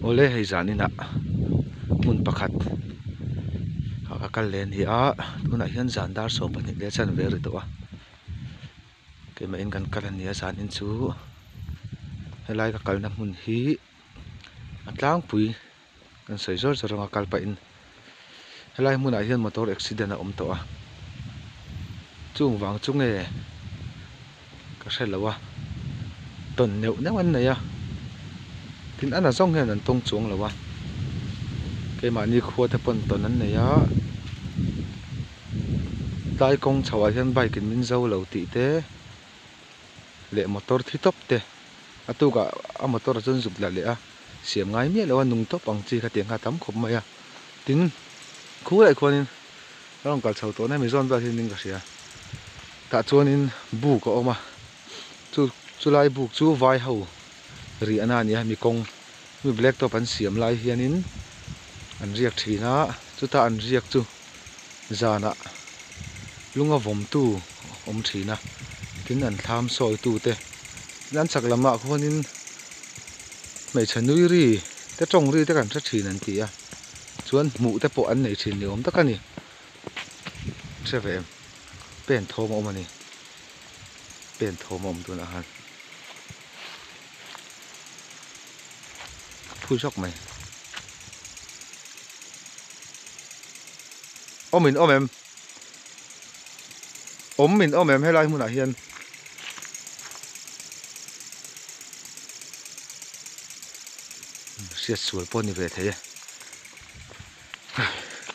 ole hei zanina mun pakhat ka kal len hi a tunah hian zandar sawm pahnih le chan ve ri tawh a keima in kan kal ania zanin chu helai ka kalna hmun hi a tlangpui kan sawi zawr zawr anga kalpa in helai hmunah hian motor accident a awm tawh a chung wang chu nge ka hrelo a ton neuh neuh an nei a tin ana zawng hian an tawng chuang lo a keimah ni khua te pawh an ton an nei a tlai kawng chhoh ah hian bike in min zo lo tih te leh motor thi top te a tukah a motor a chuan zup hlah leh a siam ngai mek lo a nung top ang chi kha tiang kha tam khawp mai a tin khu lai khuanin rawng kal chho tawh na mi zawn vel hi ning ka hria tah chuanin buk a awm a chulai buk chu vai ho ri ana ania mi kawng mi black top an siam lai hianin an riak thin a chuta an riak chu zana lunga vom tu awm thin a tin an thlam sawi tu te an chak lamah khuanin hmeichhe nui ri te tawng ri te kan hre thin an ti a chuan hmuh te pawh an nei thin ni awm tak ani hre ve em pen thawm a awm ani pen thawm a awm tunah han phui zawk mai awmin awm em awmin awm em helai hmunah hian siat sual pawh ni ve thei e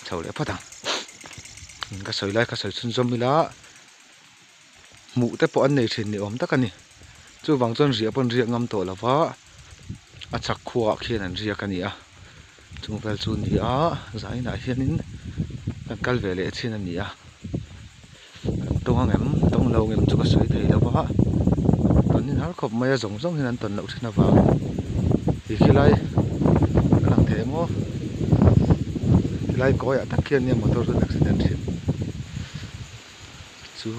chho le phatang ka sawi lai ka sawi chun zawmila hmuh te pawh an nei thin ni awm tak ani chu wang chuan riah pawh an riak ngam tawh lova a chhak khuah khian an riak ani a chung vel chu ni a zainah hianin kan kal ve leh chin ani a tawng angem tawng lo ngem chu ka sawi thei lova tonin har khawp mai a zawng zawng hin an ton lo thin avang hi khilai lang the emaw lai kawai ah tak khian nia motor chuan accident thin chu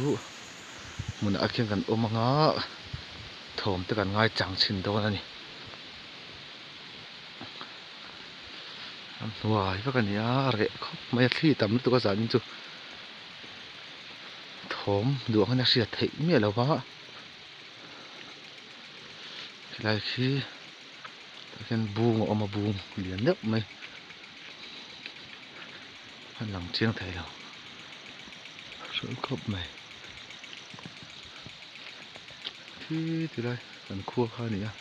hmunah khian kan awm anga thawm te kan ngai chang chin dawn ani hnuai vek ani a reh khawp mai a thli tam lutuk a zanin chu thawm duang an a hriat theih mek lova helai khi hian bung a awm a bung lian deuh mai an lang chiang thei lo hrui khawp mai ti lai kan khua kha ani a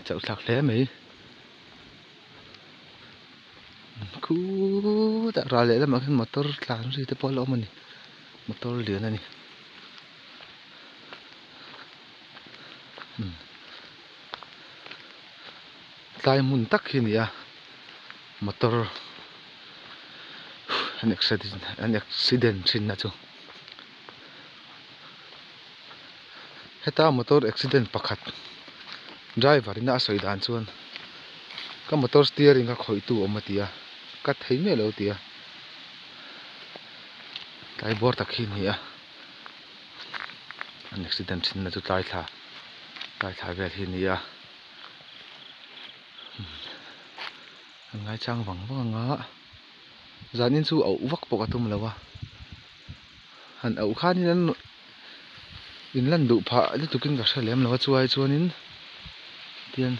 chậu sạc lé mấy khu đã ra lẽ là mà cái motor làm gì tới bao lâu mà nè motor liền này tai mun tắc khi nè motor an accident xin na chu heta motor accident pakhat driver ina soi dan chuan ka motor steering ka khoi tu awm atia ka thei me lo tia tai bor tak hi ni a an accident thin na chu tai thla vel hi ni a ngai chang wang anga zanin chu au vak pawh atum lawa han au khanin an in lan duh phah lutukin ka hrelem lawa chuai chuanin tian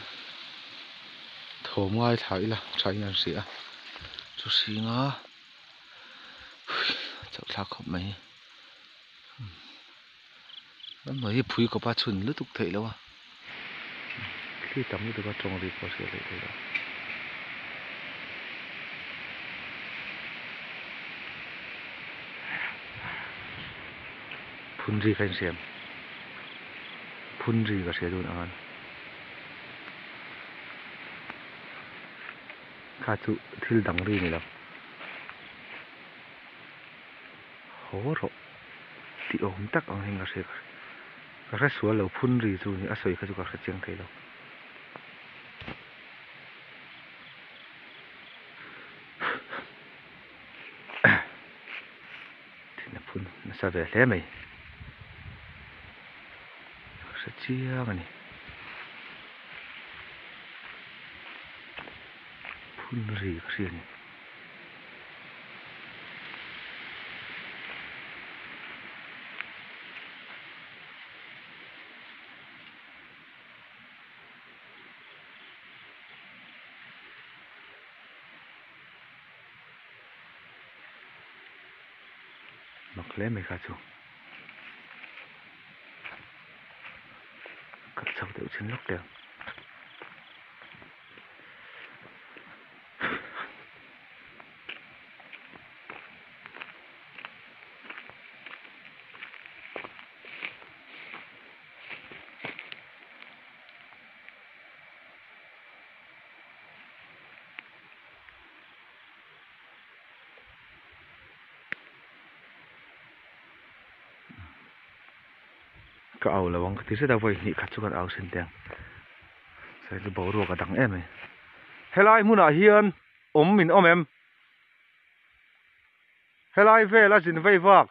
thawm ngai thlai la thain an hria chu hringa chau thla khawp mai an mai hi phui kopa chhun lutuk thei lawa thli tam lutuk a tawng ri pawh hria thei lo phunri kan siam phunri ka hria dun an kha chu thil dang ri ni lo horo ti awm tak ang hen ka hre sual lo phunri chu ni a soi kha chu ka hre chiang thei lo phun sa về hle mai sa chia ngani phun ri rian mặc hle mai kha chu cắt sau tiểu trên lốc đèn cái áo là vòng cái thứ rất là vui nhị khát cho cái áo xinh đẹp sai cái bầu ruột cả đằng em này helai Hmun à hiền mình em helai về là gì vậy vạc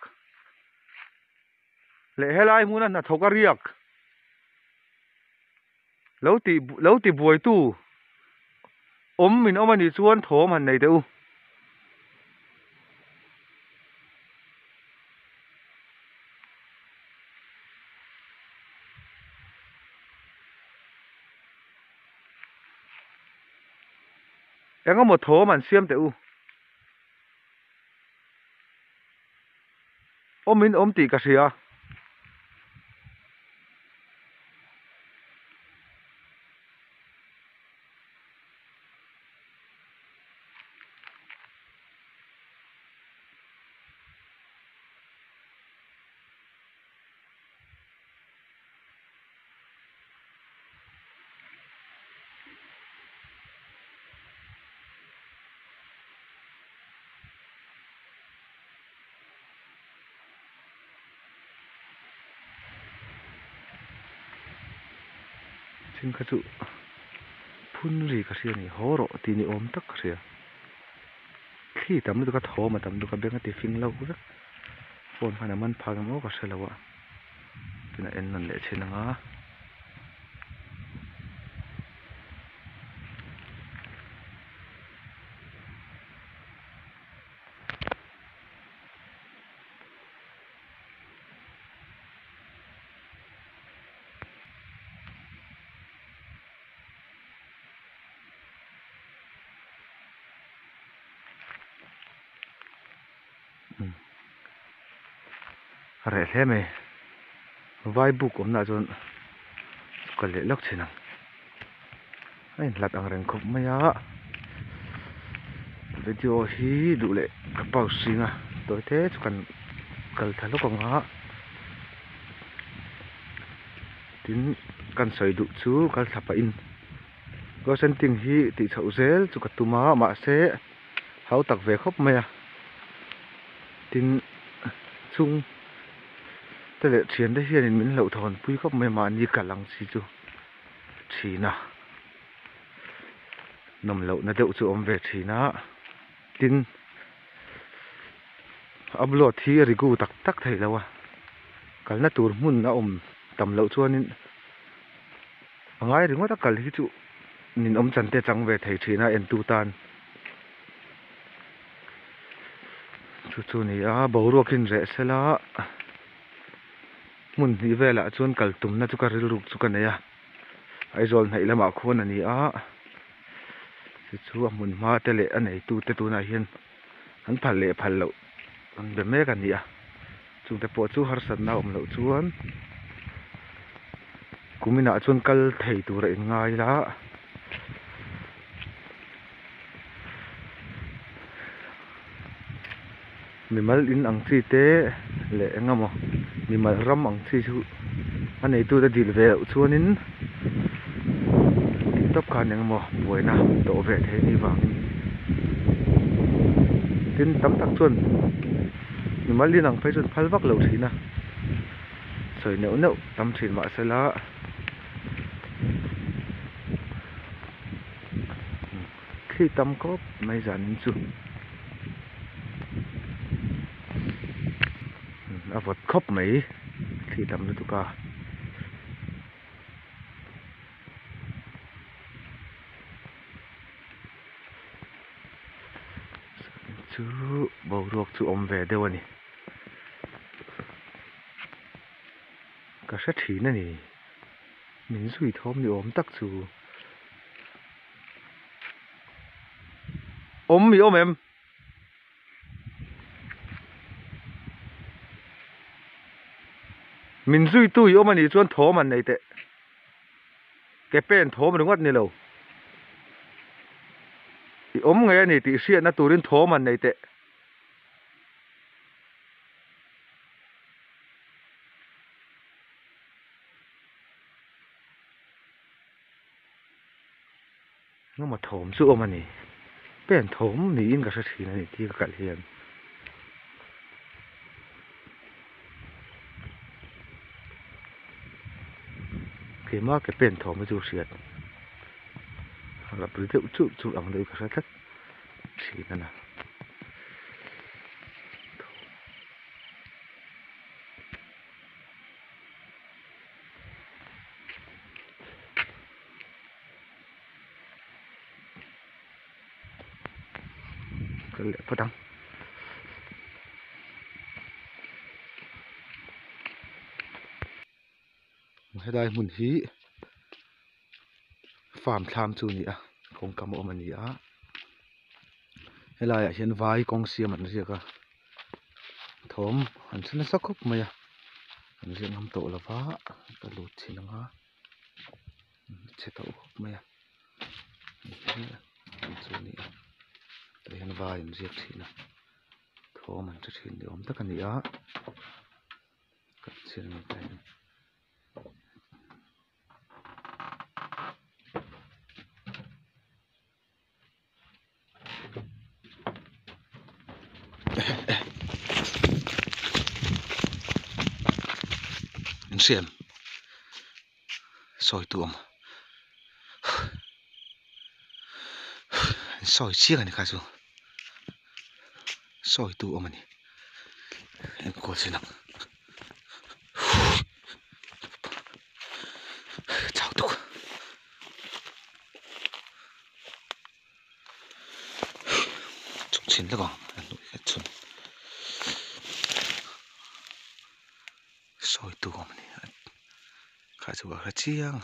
lệ helai Hmun là thâu cái riak lâu tì buổi tu mình anh đi chuan thố mà này đâu em có một thố mà xiêm tiểu mình tì cái gì à xin cái tụ phun gì cái gì này hố rộ thì ni tắc cái gì khi tắm được cái thố mà tắm được cái bên cái phình lâu đó phun phải là mình phá cái mốc cái gì lâu à thì là em lần lệ trên nó rẻ thế mày vai bục cũng là chọn cái lệ lắc trên nào anh lật ang rèn khúc mày á video hi đủ lệ cái bao xinh à tối thế cho cần cần thay lúc còn á tin cần sợi đủ chú cần sập in có sân tình hi thì sầu dễ cho cái tụm má mà sẽ háo tặc về khóc mày à tin chung thế lệ chiến đấy hiện mình lậu thòn pui khóc mày mà như cả lăng xí chú chỉ nào nằm lậu nó đậu chú về chỉ nó tin upload thì rigu tắc tắc thấy đâu à cái nó tour Hmun nó tầm lậu chuan nên ngay đứng ngoài tắc cái chú nên chân tê trắng về thấy chỉ nó en tu tan chú này à bầu ruột kinh rẻ xe lá Hmun đi về lại chuan cái tụm nó chú cái rượu chú cái này à ai rồi này là mà khôn này à chú Hmun mà tê lệ anh này tu này hiền hắn phản lệ phản lậu anh để mấy cái này à chúng ta bỏ chú har sat na lậu chuan kumina chuan kal thei tur a in ngai la mimal in ang chi te le engamo mimal ram ang chi chu anei tu da dil ve chuanin top khan engamo boina to ve the ni wang tin tam tak chuan mimal in ang phai chuan phal vak lo thina soi neu neu tam thin ma sela khi tam cốp mấy dàn chu a vot khop mai thi tam na tu ka chu bo ruak chu om ve deuh ani ka hre thin ani min zui thawm ni awm tak chu mi awm em min zui tu hi awm ani chuan thawm an nei te ke pen thawm rungat ni lo i awm nge ani tih hriat na turin thawm an nei te ngama thawm chu awm ani pen thawm niin ka hre thin ani ti ka kal hian ke ma ke pen thawm chu hriat la bul deuh chu ang deuh ka hre thlat thin ana cái lệ phát đăng hay đây mun hi farm tham chu ni a kong kam om ani a helai a hian vai kong siam an riaka thom an chuna sakop maya an riang ham to lova ka lut thinanga che to maya chu ni a hian vai an riak thina thom an che thin ni om tak ani a ka chen ni tai xem soi tuom soi chiếc này kazu soi tuom này em có xin nào chào tục chụp chín đó còn nuôi cái chun soi tuom này kazu ở chiang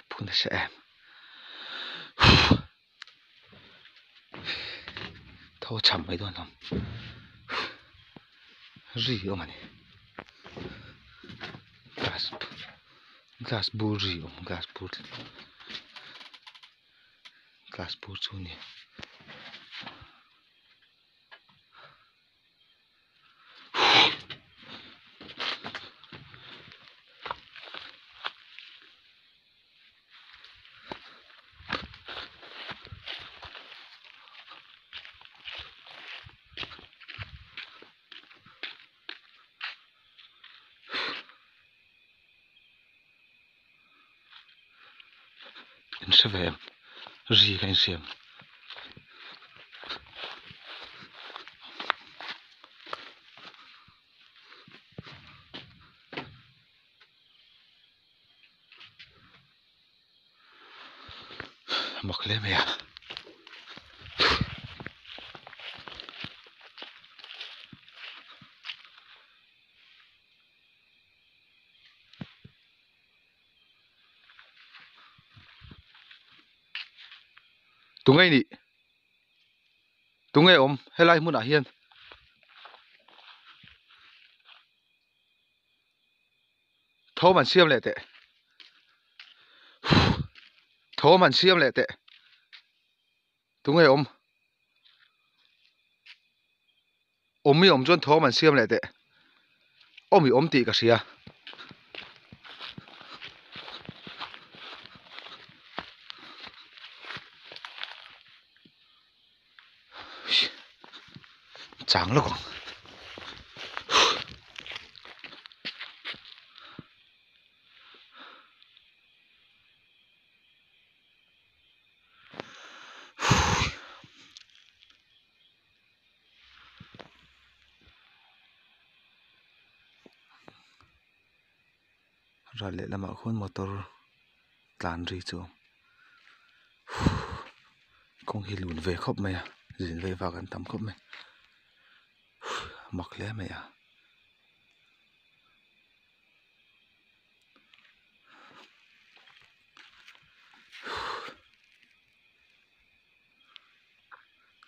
phun sẽ em thâu chậm mấy đôi không gì ở mà này gas bur gì ông gas bur chu nè anh sẽ về gì anh xem mặc lên mày à tung ngay nị tung ngay ôm hay lai muốn à hiên thô mình xiêm lệ tệ thô mình xiêm lệ tệ tung ngay ôm mi ôm chôn thô mình xiêm lệ tệ ôm mi ôm tị cả xìa tlang lo kong ra le lama khun motor tlan ri chu kong hi lun ve khop mai à zin ve va kan tam khop mai mak le mai à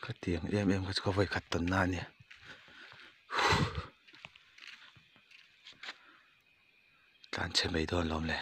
cái tiếng em có vậy khát tuần na nè tlan che mấy đòn lom lẹ